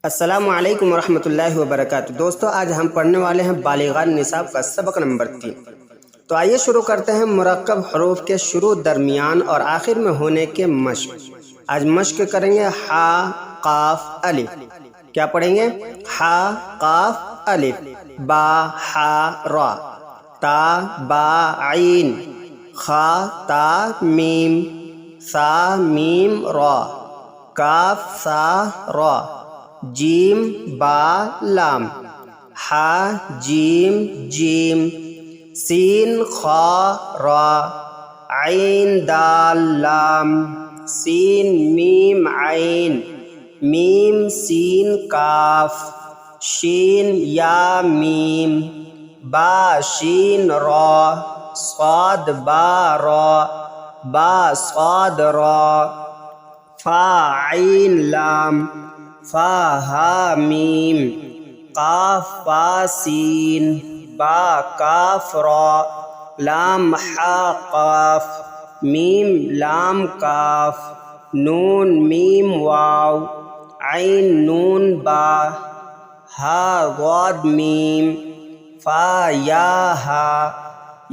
السلام علیکم ورحمۃ اللہ وبرکاتہ۔ دوستو، آج ہم پڑھنے والے ہیں بالغان نصاب کا سبق نمبر 3۔ تو آئیے شروع کرتے ہیں مرکب حروف کے شروع، درمیان اور آخر میں ہونے کے مشق۔ آج مشق کریں گے ہا، قاف، الف۔ کیا پڑھیں گے؟ ہا، قاف، الف، با، ہا، را، تا، با، عین، خا، تا، میم، سا، میم، را، کاف، سا، را، جیم، با، لام، ہا، جیم، جیم، سین، خا، را، عین، دال، لام، سین، میم، عین، میم، سین، کاف، شین، یا، میم، با، شین، را، صاد، با، را، با، صاد، را، فا، عین، لام، فا، ہا، میم، قاف، فا، سین، با، کاف، را، لام، ہا، قاف، میم، لام، کاف، نون، میم، واو، عین، نون، با، ہا، ضاد، میم، فا، یا، ہا،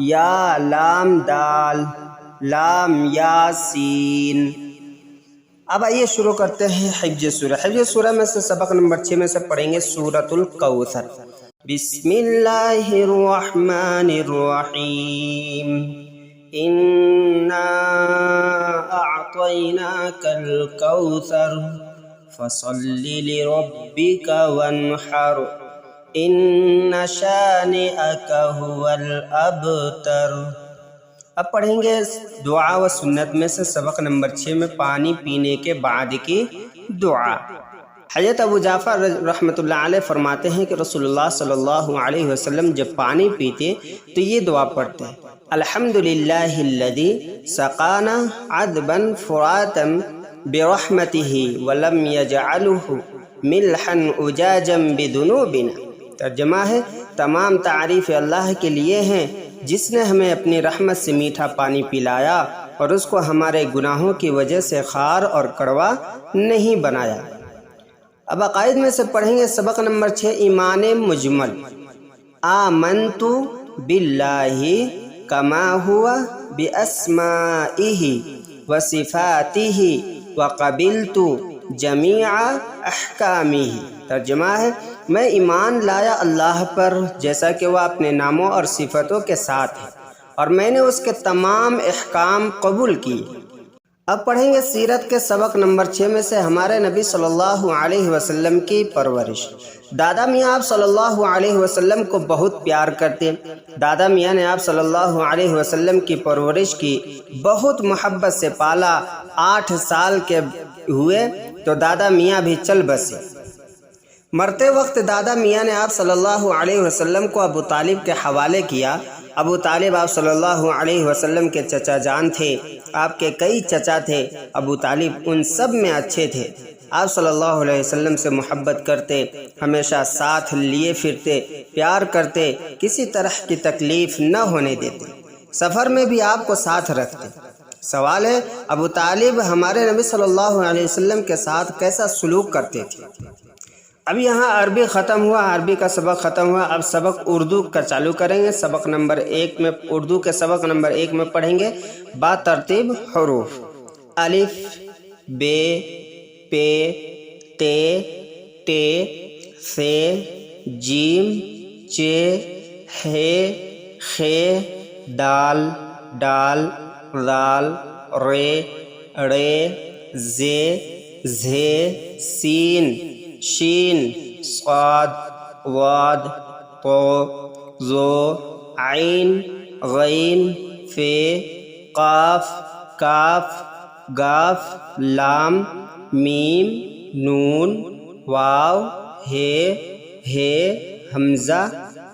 یا، لام، دال، لام، یا، سین۔ اب آئیے شروع کرتے ہیں حفظ سورہ۔ حفظ سورہ میں سے سبق نمبر 6 میں سے پڑھیں گے سورۃ الکوثر۔ بسم اللہ الرحمن الرحیم، انا اعطیناک الکوثر فصل لربک وانحر ان شانئک هو الابتر۔ اب پڑھیں گے دعا و سنت میں سے سبق نمبر 6 میں پانی پینے کے بعد کی دعا۔ حضرت ابو جعفر رحمۃ اللہ علیہ فرماتے ہیں کہ رسول اللہ صلی اللہ علیہ وسلم جب پانی پیتے تو یہ دعا پڑھتے ہیں: الحمدللہ الذی سقانا عذبا فراتا برحمتہ ولم یجعلہ ملحا اجاجا بذنوبنا۔ ترجمہ ہے: تمام تعریف اللہ کے لیے ہیں جس نے ہمیں اپنی رحمت سے میٹھا پانی پلایا اور اس کو ہمارے گناہوں کی وجہ سے خار اور کڑوا نہیں بنایا۔ اب عقائد میں سے پڑھیں گے سبق نمبر 6 ایمان مجمل۔ آمنت باللہ کما ہوا باسمائہ وصفاتہ وقبلت جمیع احکامہ۔ ترجمہ ہے: میں ایمان لایا اللہ پر جیسا کہ وہ اپنے ناموں اور صفتوں کے ساتھ ہے، اور میں نے اس کے تمام احکام قبول کیے۔ اب پڑھیں گے سیرت کے سبق نمبر 6 میں سے ہمارے نبی صلی اللہ علیہ وسلم کی پرورش۔ دادا میاں آپ صلی اللہ علیہ وسلم کو بہت پیار کرتے۔ دادا میاں نے آپ صلی اللہ علیہ وسلم کی پرورش کی، بہت محبت سے پالا۔ 8 سال کے ہوئے تو دادا میاں بھی چل بسے۔ مرتے وقت دادا میاں نے آپ صلی اللہ علیہ وسلم کو ابو طالب کے حوالے کیا۔ ابو طالب آپ صلی اللہ علیہ وسلم کے چچا جان تھے۔ آپ کے کئی چچا تھے، ابو طالب ان سب میں اچھے تھے۔ آپ صلی اللہ علیہ وسلم سے محبت کرتے، ہمیشہ ساتھ لیے پھرتے، پیار کرتے، کسی طرح کی تکلیف نہ ہونے دیتے، سفر میں بھی آپ کو ساتھ رکھتے۔ سوال ہے، ابو طالب ہمارے نبی صلی اللہ علیہ وسلم کے ساتھ کیسا سلوک کرتے تھے؟ اب یہاں عربی ختم ہوا، عربی کا سبق ختم ہوا، اب سبق اردو کا چالو کریں گے۔ سبق نمبر 1 میں اردو کے سبق نمبر 1 میں پڑھیں گے با ترتیب حروف: الف، بے، پے، تے، ٹے، سے، جیم، چے، ہے، خے، دال، ڈال، ذال، رے، ڑے، زے، زھے، سین، شین، صاد، واد، طو، ذو، عین، غین، فے، قاف، کاف، گاف، لام، میم، نون، واو، ہے، حمزہ،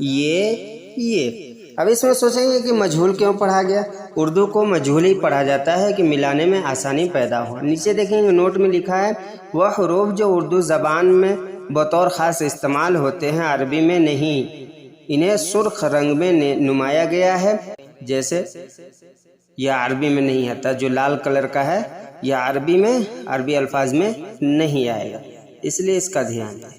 یہ۔ اب اس میں سوچیں گے کہ مجہول کیوں پڑھا گیا؟ اردو کو مجہول ہی پڑھا جاتا ہے کہ ملانے میں آسانی پیدا ہو۔ نیچے دیکھیں گے نوٹ میں لکھا ہے وہ حروف جو اردو زبان میں بطور خاص استعمال ہوتے ہیں عربی میں نہیں، انہیں سرخ رنگ میں نمایا گیا ہے۔ جیسے یہ عربی میں نہیں آتا، جو لال کلر کا ہے یہ عربی الفاظ میں نہیں آئے گا۔ اس لیے اس کا دھیان دیں۔